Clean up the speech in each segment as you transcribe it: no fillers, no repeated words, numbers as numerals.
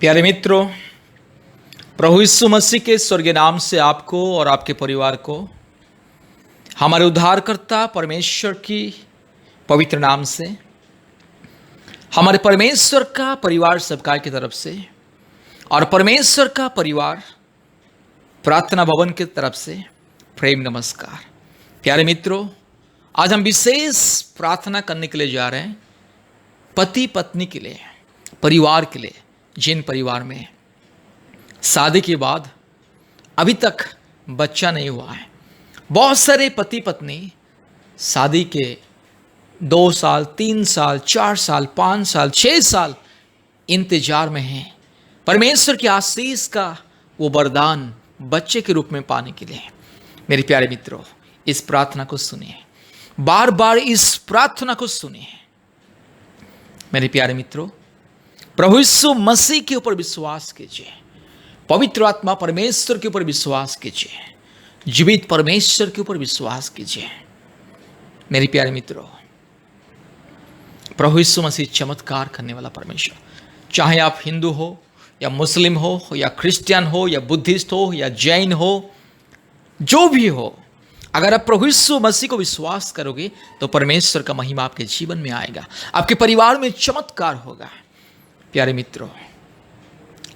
प्यारे मित्रों, प्रभु यीशु मसीह के स्वर्गीय नाम से आपको और आपके परिवार को हमारे उद्धारकर्ता परमेश्वर की पवित्र नाम से, हमारे परमेश्वर का परिवार सबका की तरफ से और परमेश्वर का परिवार प्रार्थना भवन की तरफ से प्रेम नमस्कार। प्यारे मित्रों, आज हम विशेष प्रार्थना करने के लिए जा रहे हैं पति पत्नी के लिए, परिवार के लिए। जिन परिवार में शादी के बाद अभी तक बच्चा नहीं हुआ है, बहुत सारे पति पत्नी शादी के 2 साल, 3 साल, 4 साल, 5 साल, 6 साल इंतजार में हैं परमेश्वर की आशीष का वो वरदान बच्चे के रूप में पाने के लिए। मेरे प्यारे मित्रों, इस प्रार्थना को सुनिए, बार बार इस प्रार्थना को सुनिए। मेरे प्यारे मित्रों, प्रभु यीशु मसीह के ऊपर विश्वास कीजिए, पवित्र आत्मा परमेश्वर के ऊपर विश्वास कीजिए, जीवित परमेश्वर के ऊपर विश्वास कीजिए। मेरे प्यारे मित्रों, प्रभु यीशु मसीह चमत्कार करने वाला परमेश्वर, चाहे आप हिंदू हो या मुस्लिम हो या क्रिश्चियन हो या बुद्धिस्ट हो या जैन हो, जो भी हो, अगर आप प्रभु यीशु मसीह को विश्वास करोगे तो परमेश्वर का महिमा आपके जीवन में आएगा, आपके परिवार में चमत्कार होगा। प्यारे मित्रों,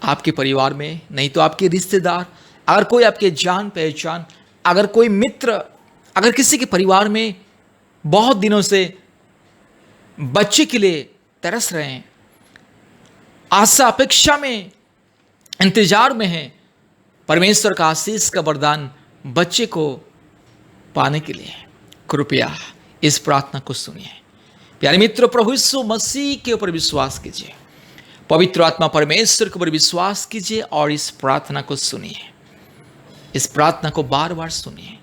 आपके परिवार में नहीं तो आपके रिश्तेदार, अगर कोई आपके जान पहचान, अगर कोई मित्र, अगर किसी के परिवार में बहुत दिनों से बच्चे के लिए तरस रहे हैं, आशा अपेक्षा में इंतजार में हैं परमेश्वर का आशीष का वरदान बच्चे को पाने के लिए, कृपया इस प्रार्थना को सुनिए। प्यारे मित्रों, प्रभु यीशु मसीह के ऊपर विश्वास कीजिए, पवित्र आत्मा परमेश्वर के ऊपर विश्वास कीजिए और इस प्रार्थना को सुनिए। इस प्रार्थना को बार बार सुनिए।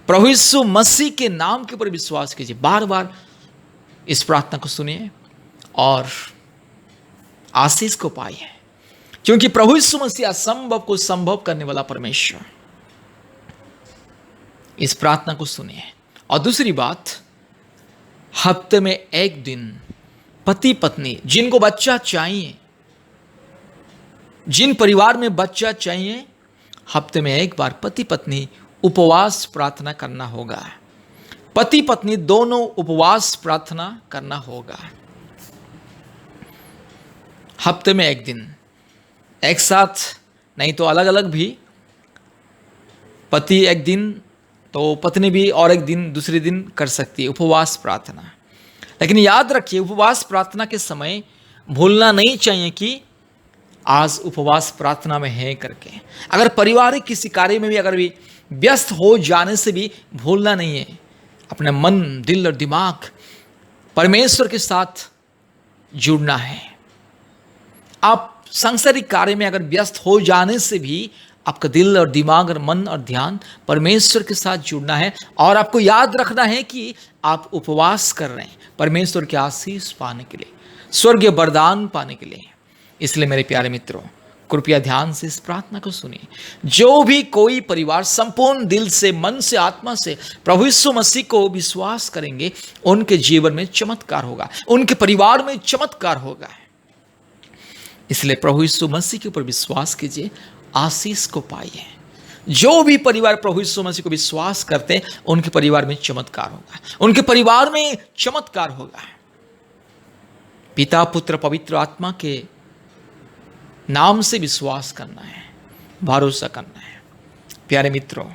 प्रभु यीशु मसीह के नाम के ऊपर विश्वास कीजिए, बार बार इस प्रार्थना को सुनिए और आशीष को पाइए, क्योंकि प्रभु यीशु मसीह असंभव को संभव करने वाला परमेश्वर। इस प्रार्थना को सुनिए। और दूसरी बात, हफ्ते में एक दिन पति पत्नी जिनको बच्चा चाहिए, जिन परिवार में बच्चा चाहिए, हफ्ते में एक बार पति पत्नी उपवास प्रार्थना करना होगा। पति पत्नी दोनों उपवास प्रार्थना करना होगा। हफ्ते में एक दिन, एक साथ नहीं तो अलग अलग भी, पति एक दिन तो पत्नी भी और एक दिन दूसरे दिन कर सकती है उपवास प्रार्थना। लेकिन याद रखिए, उपवास प्रार्थना के समय भूलना नहीं चाहिए कि आज उपवास प्रार्थना में है करके। अगर पारिवारिक किसी कार्य में भी अगर भी व्यस्त हो जाने से भी भूलना नहीं है, अपने मन, दिल और दिमाग परमेश्वर के साथ जुड़ना है। आप सांसारिक कार्य में अगर व्यस्त हो जाने से भी आपका दिल और दिमाग और मन और ध्यान परमेश्वर के साथ जुड़ना है और आपको याद रखना है कि आप उपवास कर रहे हैं परमेश्वर के आशीष पाने के लिए, स्वर्गीय वरदान पाने के लिए। इसलिए मेरे प्यारे मित्रों, कृपया ध्यान से इस प्रार्थना को सुनिए। जो भी कोई परिवार संपूर्ण दिल से, मन से, आत्मा से प्रभु यीशु मसीह को विश्वास करेंगे, उनके जीवन में चमत्कार होगा, उनके परिवार में चमत्कार होगा। इसलिए प्रभु यीशु मसीह के ऊपर विश्वास कीजिए, आशीष को पाइए। जो भी परिवार प्रभु यीशु मसीह को विश्वास करते हैं, उनके परिवार में चमत्कार होगा, उनके परिवार में चमत्कार होगा। पिता, पुत्र, पवित्र आत्मा के नाम से विश्वास करना है, भरोसा करना है। प्यारे मित्रों,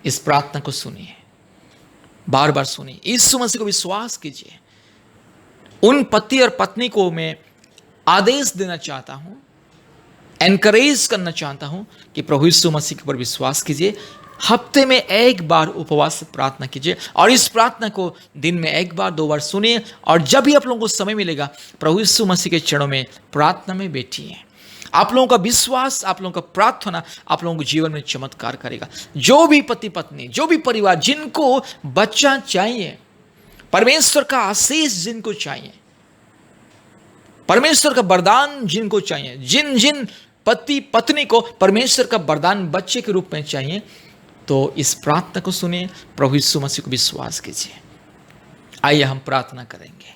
इस प्रार्थना को सुनिए, बार बार सुनिए, यीशु मसीह को विश्वास कीजिए। उन पति और पत्नी को मैं आदेश देना चाहता हूं, एनकरेज करना चाहता हूं कि प्रभु यीशु मसीह के ऊपर विश्वास कीजिए, हफ्ते में एक बार उपवास प्रार्थना कीजिए और इस प्रार्थना को दिन में एक बार 2 बार सुनिए। और जब भी आप लोगों को समय मिलेगा, प्रभु यीशु मसीह के चरणों में प्रार्थना में बैठिए। आप लोगों का विश्वास, आप लोगों का प्रार्थना आप लोगों के जीवन में चमत्कार करेगा। जो भी पति पत्नी, जो भी परिवार जिनको बच्चा चाहिए, परमेश्वर का आशीष जिनको चाहिए, परमेश्वर का वरदान जिनको चाहिए, जिन जिन पति पत्नी को परमेश्वर का वरदान बच्चे के रूप में चाहिए, तो इस प्रार्थना को सुनिए, प्रभु यीशु मसीह को विश्वास कीजिए। आइए हम प्रार्थना करेंगे।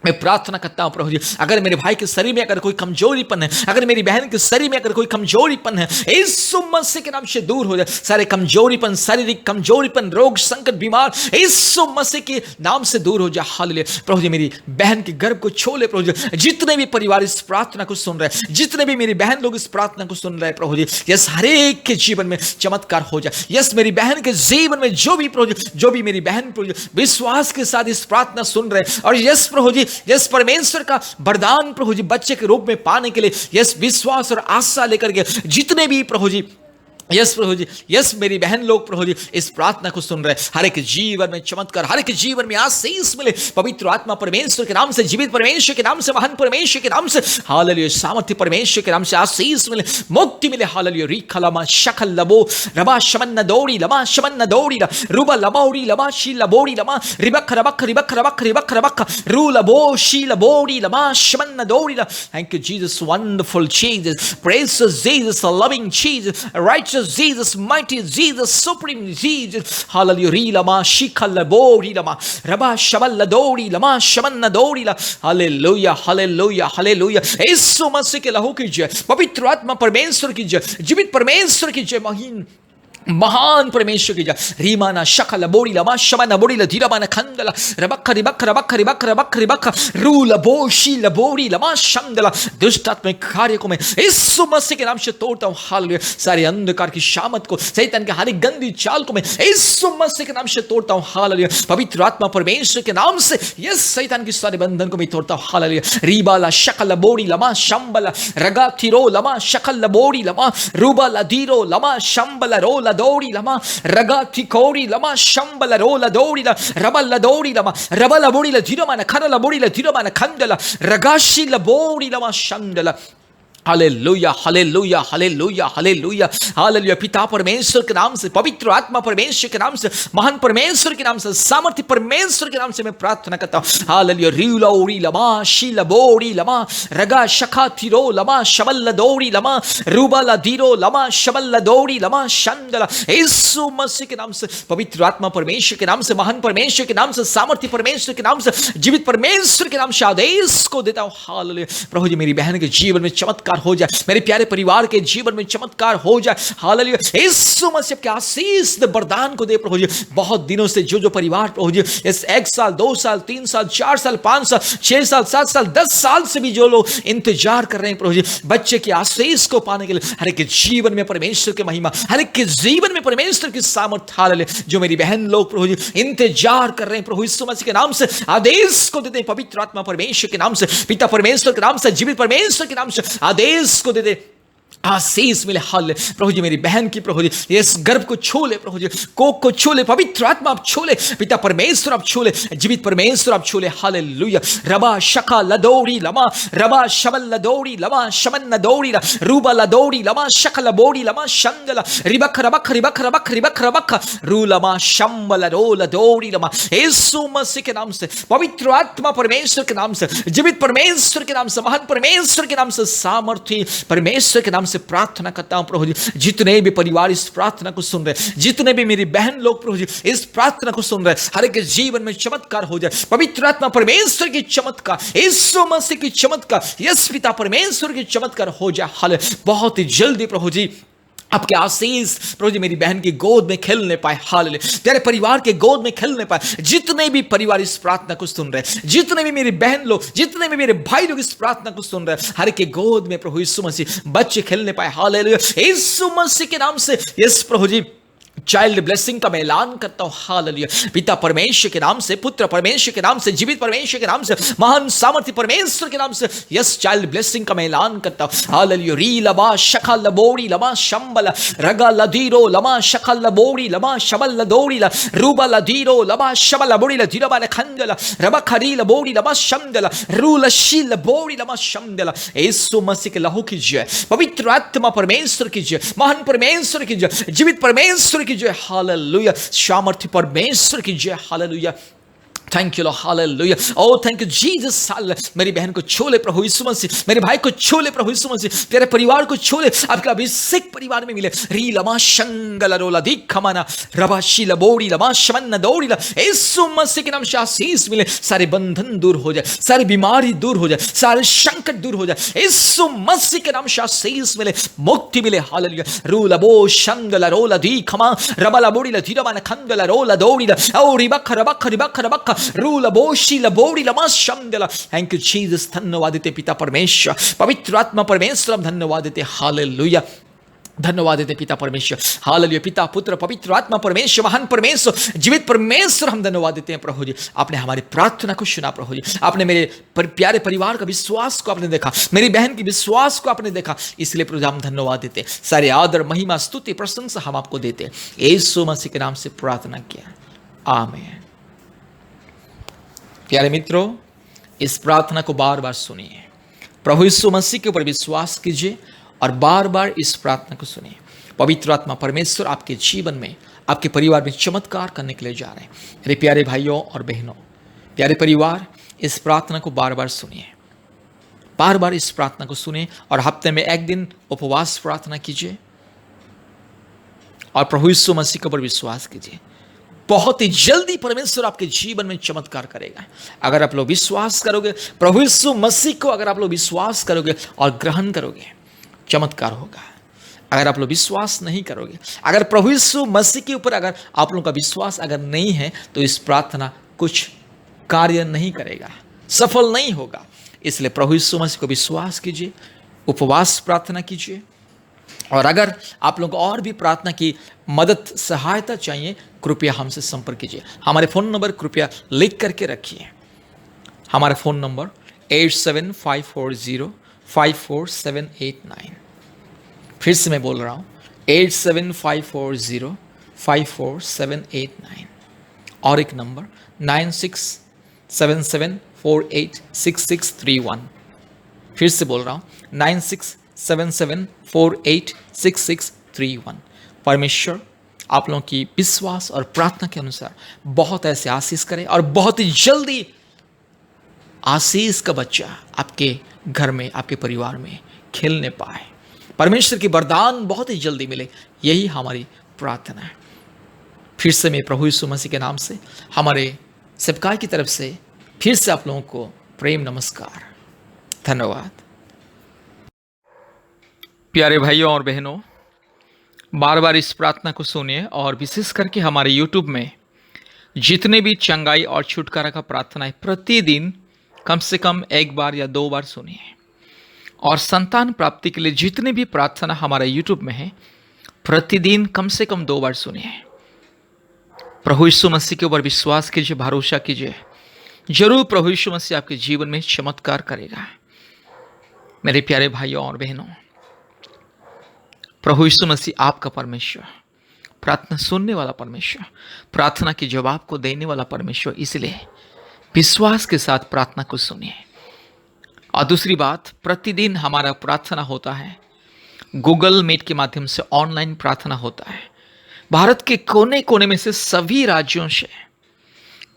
मैं प्रार्थना करता हूं प्रभु जी, अगर मेरे भाई के शरीर में अगर कोई कमजोरीपन है, अगर मेरी बहन के शरीर में अगर कोई कमजोरीपन है, यीशु मसीह के नाम से दूर हो जाए सारे कमजोरीपन, शारीरिक कमजोरीपन, रोग संकट, बीमार, यीशु मसीह के नाम से दूर हो जाए। हालेलुया। प्रभु जी मेरी बहन के गर्भ को छोले प्रभु जी, जितने भी परिवार इस प्रार्थना को सुन रहे हैं, जितने भी मेरी बहन लोग इस प्रार्थना को सुन रहे हैं प्रभु जी, यस हर एक के जीवन में चमत्कार हो जाए। यस मेरी बहन के जीवन में जो भी प्रभु जी, जो भी मेरी बहन प्रभु जी विश्वास के साथ इस प्रार्थना सुन रहे हैं, और यस प्रभु जी, यस परमेश्वर का वरदान प्रभु जी बच्चे के रूप में पाने के लिए यस विश्वास और आशा लेकर के जितने भी प्रभु जी, यस प्रभु जी, यस मेरी बहन लोग प्रभु जी इस प्रार्थना को सुन रहे हैं, हर एक जीवन में चमत्कार, हर एक जीवन में आशीष मिले पवित्र आत्मा परमेश्वर के नाम से, जीवित परमेश्वर के नाम से, महान परमेश्वर के नाम से, हालेलुया। सामर्थ्य परमेश्वर के नाम से आशीष मिले, मुक्ति मिले। हालेलुया। रिखा लमा शकल लबो रबा शमन दौड़ी लमा शमन दौड़ी रुबा लबौड़ी लमा शी लबोड़ी लमा रिबक रबक रिबक रबक रिबक रबक रू लबो शी लबोड़ी लमा शमन दौड़ी। Thank you Jesus, wonderful Jesus, precious Jesus, loving Jesus, right Jesus, mighty Jesus, supreme Jesus. Hallelujah. Lama shikala bori lama raba shaballa dori lama shamanna dori la. Hallelujah, hallelujah, hallelujah. यीशु मसीह के लहू की जय, पवित्र आत्मा परमेश्वर की जय, जीवित परमेश्वर की जय, महान परमेश्वर की जय। रीमाना शकल बोड़ी लमा शमन बोड़ी ल धीरामाना खंडला रबक रिबक रबक रिबक रबक रिबक रूल बोशी लबोड़ी लमा शंदला। दुष्ट आत्मिक कार्य को मैं यीशु मसीह के नाम से तोड़ता हूं। हालेलुया। सारे अंधकार की शामत को, शैतान के हर गंदी चाल को मैं यीशु मसीह के नाम से तोड़ता हूं। हालेलुया। पवित्र आत्मा परमेश्वर के नाम से यस शैतान की सारे बंधन को मैं तोड़ता हूं। हालेलुया। रीबाला शकल बोड़ी लमा शंबला रगा थिरो लमा शकल बोड़ी लमा रूबा लदीरो लमा शंबला रोला दौड़ी लमा रगा थिकोड़ी लमा शंबला रोला दौड़ी ला रबल दौड़ी लमा रबल बोड़ी ला धीरमा न खरला बोड़ी ला धीरमा न खंडला रगाशी ला बोड़ी लमा शंडला। Hallelujah, hallelujah, hallelujah, hallelujah, hallelujah. पिता परमेश्वर के नाम से, पवित्र आत्मा परमेश्वर के नाम से, महान परमेश्वर के नाम से, सामर्थ्य परमेश्वर के नाम से मैं प्रार्थना करता हूं। हालेलुया। रीला ओरी लमा शीला बोरी लमा रगा शखा थिरो लमा शबल्ला दौड़ी लमा रूबाला धीरो लमा शबल्ला दौड़ी लमा शंदला। यीशु मसीह के नाम से, पवित्र आत्मा परमेश्वर के नाम से, महान परमेश्वर के नाम से, सामर्थ्य परमेश्वर के नाम से, जीवित परमेश्वर के नाम से आदेश को देता हूं। हालेलुया। प्रभु जी मेरी बहन के जीवन में चमत्कार हो जाए, मेरे प्यारे परिवार के जीवन में चमत्कार हो जाए। हालेलुया। यीशु मसीह के आशीष दे, वरदान को दे प्रभु जी। बहुत दिनों से जो जो परिवार प्रभु जी इस 1 साल 2 साल 3 साल 4 साल 5 साल 6 साल 7 साल 10 साल से भी जो लोग इंतजार कर रहे हैं प्रभु जी बच्चे की आशीष को पाने के लिए, हर एक के जीवन में परमेश्वर की महिमा, हर एक के जीवन में परमेश्वर की सामर्थ्य। हालेलुया। जो मेरी बहन लोग प्रभु जी इंतजार कर रहे हैं प्रभु यीशु मसीह के नाम से आदेश को देते हैं। पवित्र आत्मा परमेश्वर के नाम से, पिता परमेश्वर के नाम से, जीवित परमेश्वर के नाम से आदेश को दे दे, आशीष मिले। हाल प्रभु जी मेरी बहन की प्रभु जी इस गर्भ को छू ले प्रभु जी, कोक को छू ले, पवित्र आत्मा आप छू ले, पिता परमेश्वर आप छू ले, जीवित परमेश्वर आप छू ले। हालेलुया। रबा शका लदौड़ी लमा रबा शबल लदौड़ी लमा शमन लदौड़ी रूबा लदौड़ी लमा शकल बोड़ी लमा शंदला रिबक रबक रिबक रबक रिबक रबक रू लमा शंबल रोल दौड़ी लमा। यीशु मसीह के नाम से, पवित्र आत्मा परमेश्वर के नाम से, जीवित परमेश्वर के नाम से, महान परमेश्वर के नाम से, सामर्थ्य परमेश्वर के नाम से प्रार्थना करता हूं प्रभु जी। जितने भी परिवार इस प्रार्थना को सुन रहे, जितने भी मेरी बहन लोग प्रभु जी इस प्रार्थना को सुन रहे, हर एक जीवन में चमत्कार हो जाए। पवित्र आत्मा परमेश्वर की चमत्कार, यीशु मसीह की चमत्कार, यस पिता परमेश्वर की चमत्कार हो जाए। हाल बहुत ही जल्दी प्रभु जी आपके आशीष प्रभु जी मेरी बहन की गोद में खेलने पाए। हालेलुया। तेरे परिवार के गोद में खेलने पाए। जितने भी परिवार इस प्रार्थना को सुन रहे, जितने भी मेरी बहन लोग, जितने भी मेरे भाई लोग इस प्रार्थना को सुन रहे, हर के गोद में प्रभु यीशु मसीह बच्चे खेलने पाए। हालेलुया। यीशु मसीह के नाम से यस प्रभु जी चाइल्ड ब्लेसिंग का मैं ऐलान करता हूं। हालेलुया। पिता परमेश्वर के नाम से, पुत्र परमेश्वर के नाम से, जीवित परमेश्वर के नाम से, महान सामर्थ्य परमेश्वर के नाम से यस चाइल्ड ब्लेसिंग का मैं ऐलान करता हूं। हालेलुया। री लबा शखा लबोड़ी लमा शंबल रगा लदीरो लमा शखा लबोड़ी लमा शबल लदोड़ी ला रूबा लदीरो लमा शबल लबोड़ी ला धीरबा ने खंजला रबा खरी लबोड़ी लमा शंदला रूल शी लबोड़ी लमा शंदला। यीशु मसीह के लहू की जय, पवित्र आत्मा परमेश्वर की जय, महान परमेश्वर की जय, जीवित परमेश्वर की जय। हालेलुया। सामर्थ्य परमेश्वर की जय। Hallelujah. Thank you Lord, hallelujah. Oh thank you Jesus. मेरी बहन को छू ले प्रभु यीशु मसीह, मेरे भाई को छू ले प्रभु यीशु मसीह, तेरे परिवार को छू ले, आपके अभिषेक परिवार में मिले। री लमा शंगल रोला दिखमना रबाशी लबोड़ी लमा शमन दौड़ी ला, यीशु मसीह के नाम से आशीष मिले। सारे बंधन दूर हो जाए, सारी बीमारी दूर हो जाए, सारे संकट दूर हो जाए, यीशु मसीह के नाम से आशीष मिले, मुक्ति मिले। हालेलुया। रूला बो शंगल रोला दिखमा रबला बोड़ी ला धीरमान खंगल रोला दौड़ी ला, ओ रिबख रबख रिबख रबख रूला बोशी लबोड़ी लमा शंगला। Thank you Jesus. धन्यवाद देते पिता परमेश्वर, पवित्र आत्मा परमेश्वर, हम धन्यवाद देते। हालेलुया। धन्यवाद देते पिता परमेश्वर, हालेलुया। पिता पुत्र पवित्र आत्मा परमेश्वर, महान परमेश्वर, जीवित परमेश्वर, हम धन्यवाद देते हैं प्रभु जी। आपने हमारी प्रार्थना को सुना प्रभु जी, आपने मेरे प्यारे परिवार का विश्वास को आपने देखा, मेरी बहन की विश्वास को आपने देखा, इसलिए प्रभु हम धन्यवाद देते। सारे आदर महिमा स्तुति प्रशंसा हम आपको देते। यीशु मसीह के नाम से प्रार्थना किया, आमीन। प्यारे मित्रों, इस प्रार्थना को बार बार सुनिए, प्रभु यीशु मसीह के ऊपर विश्वास कीजिए और बार बार इस प्रार्थना को सुनिए। पवित्र आत्मा परमेश्वर आपके जीवन में, आपके परिवार में चमत्कार करने के लिए जा रहे हैं। मेरे प्यारे भाइयों और बहनों, प्यारे परिवार, इस प्रार्थना को बार बार सुनिए, बार बार इस प्रार्थना को सुनिए और हफ्ते में एक दिन उपवास प्रार्थना कीजिए और प्रभु यीशु मसीह के ऊपर विश्वास कीजिए। बहुत ही जल्दी परमेश्वर आपके जीवन में चमत्कार करेगा। अगर आप लोग विश्वास करोगे, प्रभु यीशु मसीह को अगर आप लोग विश्वास करोगे और ग्रहण करोगे, चमत्कार होगा। अगर आप लोग विश्वास नहीं करोगे, अगर प्रभु यीशु मसीह के ऊपर अगर आप लोगों का विश्वास अगर नहीं है, तो इस प्रार्थना कुछ कार्य नहीं करेगा, सफल नहीं होगा। इसलिए प्रभु यीशु मसीह को विश्वास कीजिए, उपवास प्रार्थना कीजिए। और अगर आप लोगों को और भी प्रार्थना की मदद सहायता चाहिए, कृपया हमसे संपर्क कीजिए। हमारे फ़ोन नंबर कृपया लिख करके रखिए। हमारा फ़ोन नंबर 8754054789। फिर से मैं बोल रहा हूँ, 8754054789। और एक नंबर 9677486631। फिर से बोल रहा हूँ, 9677486631। परमेश्वर आप लोगों की विश्वास और प्रार्थना के अनुसार बहुत ऐसे आशीष करें और बहुत ही जल्दी आशीष का बच्चा आपके घर में, आपके परिवार में खेलने पाए। परमेश्वर की वरदान बहुत ही जल्दी मिले, यही हमारी प्रार्थना है। फिर से मैं प्रभु यीशु मसीह के नाम से, हमारे सेवकाई की तरफ से फिर से आप लोगों को प्रेम नमस्कार, धन्यवाद। प्यारे भाइयों और बहनों, बार बार इस प्रार्थना को सुनिए और विशेष करके हमारे YouTube में जितने भी चंगाई और छुटकारा का प्रार्थना है, प्रतिदिन कम से कम एक बार या 2 बार सुनिए। और संतान प्राप्ति के लिए जितने भी प्रार्थना हमारे YouTube में है, प्रतिदिन कम से कम 2 बार सुनिए। प्रभु यीशु मसीह के ऊपर विश्वास कीजिए, भरोसा कीजिए, जरूर प्रभु यीशु मसीह आपके जीवन में चमत्कार करेगा। मेरे प्यारे भाइयों और बहनों, प्रभु यीशु मसीह आपका परमेश्वर, प्रार्थना सुनने वाला परमेश्वर, प्रार्थना के जवाब को देने वाला परमेश्वर, इसलिए विश्वास के साथ प्रार्थना को सुनिए। और दूसरी बात, प्रतिदिन हमारा प्रार्थना होता है, गूगल मीट के माध्यम से ऑनलाइन प्रार्थना होता है। भारत के कोने कोने में से, सभी राज्यों से,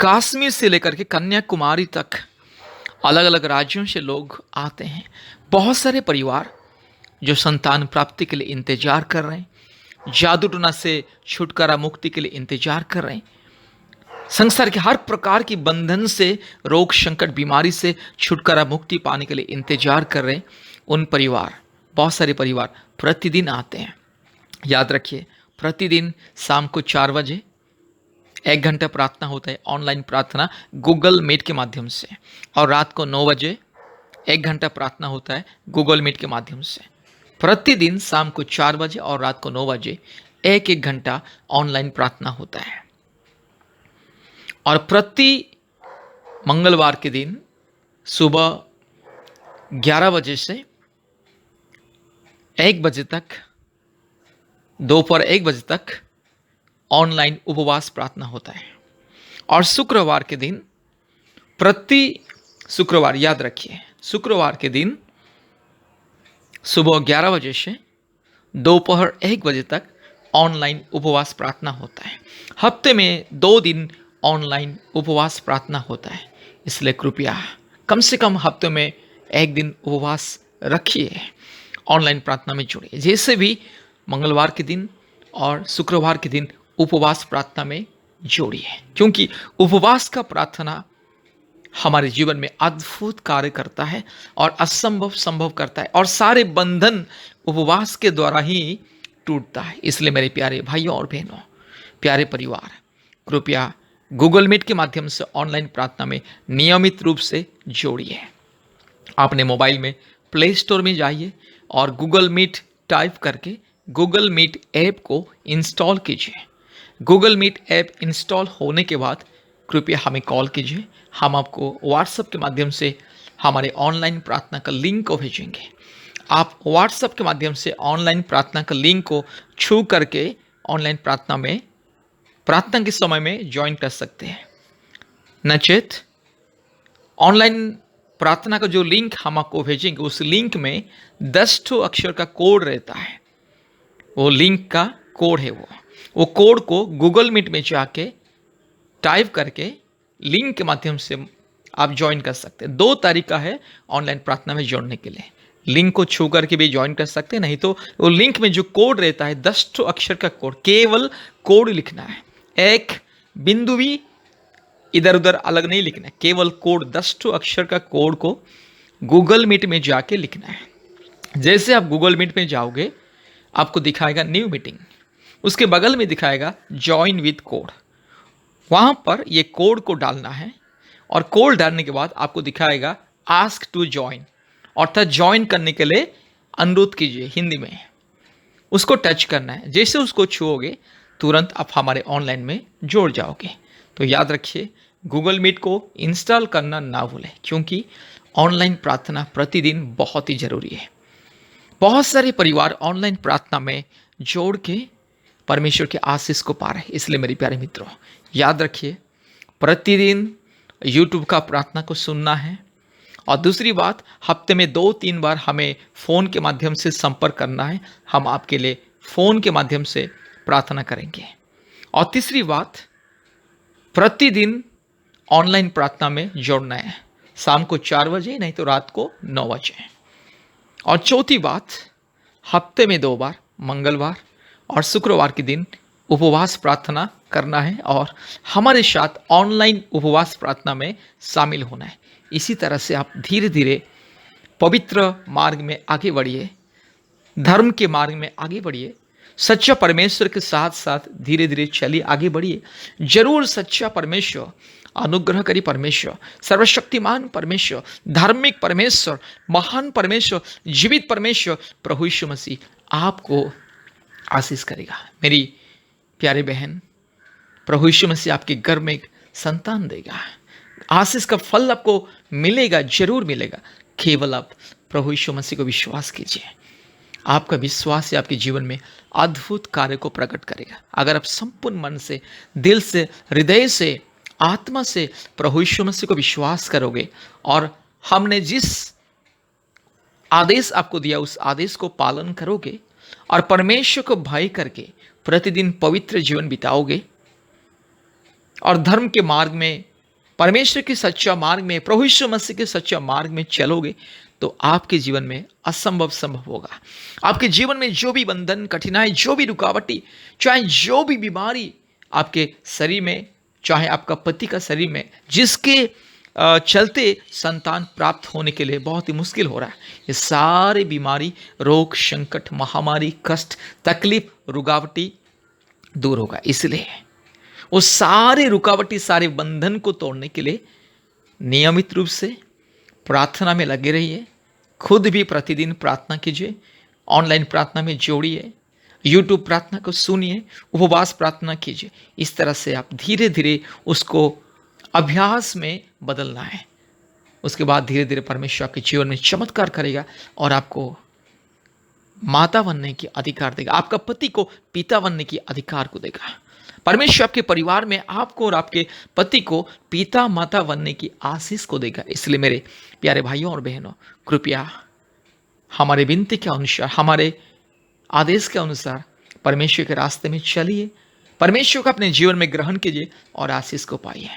कश्मीर से लेकर के कन्याकुमारी तक अलग अलग राज्यों से लोग आते हैं। बहुत सारे परिवार जो संतान प्राप्ति के लिए इंतजार कर रहे हैं, जादू टोना से छुटकारा मुक्ति के लिए इंतजार कर रहे हैं, संसार के हर प्रकार की बंधन से, रोग संकट बीमारी से छुटकारा मुक्ति पाने के लिए इंतजार कर रहे हैं, उन परिवार, बहुत सारे परिवार प्रतिदिन आते हैं। याद रखिए, प्रतिदिन शाम को 4 बजे 1 घंटा प्रार्थना होता है, ऑनलाइन प्रार्थना गूगल मीट के माध्यम से। और रात को 9 बजे 1 घंटा प्रार्थना होता है गूगल मीट के माध्यम से। प्रतिदिन शाम को 4 बजे और रात को 9 बजे 1-1 घंटा ऑनलाइन प्रार्थना होता है। और प्रति मंगलवार के दिन सुबह 11 बजे से 1 बजे तक, दोपहर 1 बजे तक ऑनलाइन उपवास प्रार्थना होता है। और शुक्रवार के दिन, प्रति शुक्रवार, याद रखिए, शुक्रवार के दिन सुबह 11 बजे से दोपहर 1 बजे तक ऑनलाइन उपवास प्रार्थना होता है। हफ्ते में 2 दिन ऑनलाइन उपवास प्रार्थना होता है। इसलिए कृपया कम से कम हफ्ते में एक दिन उपवास रखिए, ऑनलाइन प्रार्थना में जुड़िए। जैसे भी मंगलवार के दिन और शुक्रवार के दिन उपवास प्रार्थना में जोड़िए, क्योंकि उपवास का प्रार्थना हमारे जीवन में अद्भुत कार्य करता है और असंभव संभव करता है, और सारे बंधन उपवास के द्वारा ही टूटता है। इसलिए मेरे प्यारे भाइयों और बहनों, प्यारे परिवार, कृपया गूगल मीट के माध्यम से ऑनलाइन प्रार्थना में नियमित रूप से जोड़िए। आपने मोबाइल में प्ले स्टोर में जाइए और गूगल मीट टाइप करके गूगल मीट ऐप को इंस्टॉल कीजिए। गूगल मीट ऐप इंस्टॉल होने के बाद कृपया हमें कॉल कीजिए। हम आपको व्हाट्सएप के माध्यम से हमारे ऑनलाइन प्रार्थना का लिंक को भेजेंगे। आप व्हाट्सएप के माध्यम से ऑनलाइन प्रार्थना का लिंक को छू करके ऑनलाइन प्रार्थना के समय में ज्वाइन कर सकते हैं। नचेत ऑनलाइन प्रार्थना का जो लिंक हम आपको भेजेंगे, उस लिंक में 10 अक्षर का कोड रहता है। वो लिंक का कोड है, वो कोड को गूगल मीट में जाके टाइप करके लिंक के माध्यम से आप ज्वाइन कर सकते हैं। 2 तरीका है ऑनलाइन प्रार्थना में जोड़ने के लिए। लिंक को छू करके भी ज्वाइन कर सकते हैं, नहीं तो वो लिंक में जो कोड रहता है 10 अक्षर का कोड, केवल कोड लिखना है, एक बिंदु भी इधर उधर अलग नहीं लिखना है, केवल कोड 10 अक्षर का कोड को गूगल मीट में जाके लिखना है। जैसे आप गूगल मीट में जाओगे, आपको दिखाएगा न्यू मीटिंग, उसके बगल में दिखाएगा ज्वाइन विद कोड, वहाँ पर ये कोड को डालना है, और कोड डालने के बाद आपको दिखाएगा आस्क टू ज्वाइन, अर्थात ज्वाइन करने के लिए अनुरोध कीजिए हिंदी में। उसको टच करना है, जैसे उसको छुओगे तुरंत आप हमारे ऑनलाइन में जुड़ जाओगे। तो याद रखिए, गूगल मीट को इंस्टॉल करना ना भूलें, क्योंकि ऑनलाइन प्रार्थना प्रतिदिन बहुत ही जरूरी है। बहुत सारे परिवार ऑनलाइन प्रार्थना में जोड़ के परमेश्वर के आशीष को पा रहे हैं। इसलिए मेरे प्यारे मित्रों, याद रखिए, प्रतिदिन यूट्यूब का प्रार्थना को सुनना है, और दूसरी बात, हफ्ते में 2-3 बार हमें फ़ोन के माध्यम से संपर्क करना है। हम आपके लिए फ़ोन के माध्यम से प्रार्थना करेंगे। और तीसरी बात, प्रतिदिन ऑनलाइन प्रार्थना में जोड़ना है, शाम को 4 बजे, नहीं तो रात को 9 बजे। और चौथी बात, हफ्ते में 2 बार मंगलवार और शुक्रवार के दिन उपवास प्रार्थना करना है और हमारे साथ ऑनलाइन उपवास प्रार्थना में शामिल होना है। इसी तरह से आप धीरे धीरे पवित्र मार्ग में आगे बढ़िए, धर्म के मार्ग में आगे बढ़िए, सच्चा परमेश्वर के साथ साथ धीरे धीरे चलिए, आगे बढ़िए। जरूर सच्चा परमेश्वर, अनुग्रहकारी परमेश्वर, सर्वशक्तिमान परमेश्वर, धार्मिक परमेश्वर, महान परमेश्वर, जीवित परमेश्वर प्रभु यीशु मसीह आपको आशीष करेगा। मेरी प्यारे बहन, प्रभु यीशु मसीह आपके घर में एक संतान देगा। आशीष का फल आपको मिलेगा, जरूर मिलेगा। केवल आप प्रभु यीशु मसीह को विश्वास कीजिए। आपका विश्वास ही आपके जीवन में अद्भुत कार्य को प्रकट करेगा। अगर आप संपूर्ण मन से, दिल से, हृदय से, आत्मा से प्रभु यीशु मसीह को विश्वास करोगे और हमने जिस आदेश आपको दिया उस आदेश को पालन करोगे और परमेश्वर को भय करके प्रतिदिन पवित्र जीवन बिताओगे और धर्म के मार्ग में, परमेश्वर के सच्चा मार्ग में, प्रभु यीशु मसीह के सच्चा मार्ग में चलोगे, तो आपके जीवन में असंभव संभव होगा। आपके जीवन में जो भी बंधन, कठिनाई, जो भी रुकावटी, चाहे जो भी बीमारी आपके शरीर में, चाहे आपका पति का शरीर में, जिसके चलते संतान प्राप्त होने के लिए बहुत ही मुश्किल हो रहा है, ये सारे बीमारी, रोग, संकट, महामारी, कष्ट, तकलीफ, रुकावटी दूर होगा। इसलिए वो सारे रुकावटी, सारे बंधन को तोड़ने के लिए नियमित रूप से प्रार्थना में लगे रहिए। खुद भी प्रतिदिन प्रार्थना कीजिए, ऑनलाइन प्रार्थना में जोड़िए, यूट्यूब प्रार्थना को सुनिए, उपवास प्रार्थना कीजिए। इस तरह से आप धीरे धीरे उसको अभ्यास में बदलना है। उसके बाद धीरे धीरे परमेश्वर आपके जीवन में चमत्कार करेगा और आपको माता बनने की अधिकार देगा, आपका पति को पिता बनने की अधिकार को देगा। परमेश्वर आपके परिवार में आपको और आपके पति को पिता माता बनने की आशीष को देगा। इसलिए मेरे प्यारे भाइयों और बहनों, कृपया हमारे विनती के अनुसार, हमारे आदेश के अनुसार परमेश्वर के रास्ते में चलिए, परमेश्वर को अपने जीवन में ग्रहण कीजिए और आशीष को पाइए।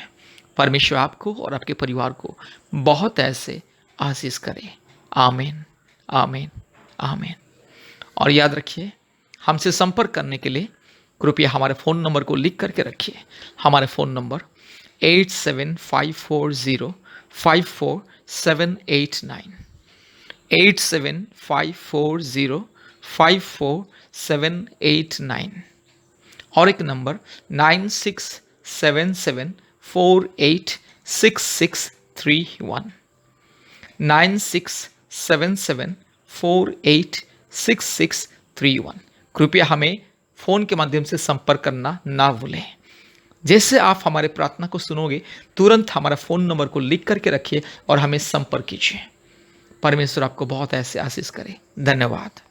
परमेश्वर आपको और आपके परिवार को बहुत ऐसे आशीष करे। आमीन, आमीन, आमीन। और याद रखिए, हमसे संपर्क करने के लिए कृपया हमारे फ़ोन नंबर को लिख करके रखिए। हमारे फ़ोन नंबर 8754054789, 8754054789, और एक नंबर 9677486631, 9677486631। कृपया हमें फ़ोन के माध्यम से संपर्क करना ना भूलें। जैसे आप हमारे प्रार्थना को सुनोगे, तुरंत हमारा फ़ोन नंबर को लिख करके रखिए और हमें संपर्क कीजिए। परमेश्वर आपको बहुत ऐसे आशीष करे। धन्यवाद।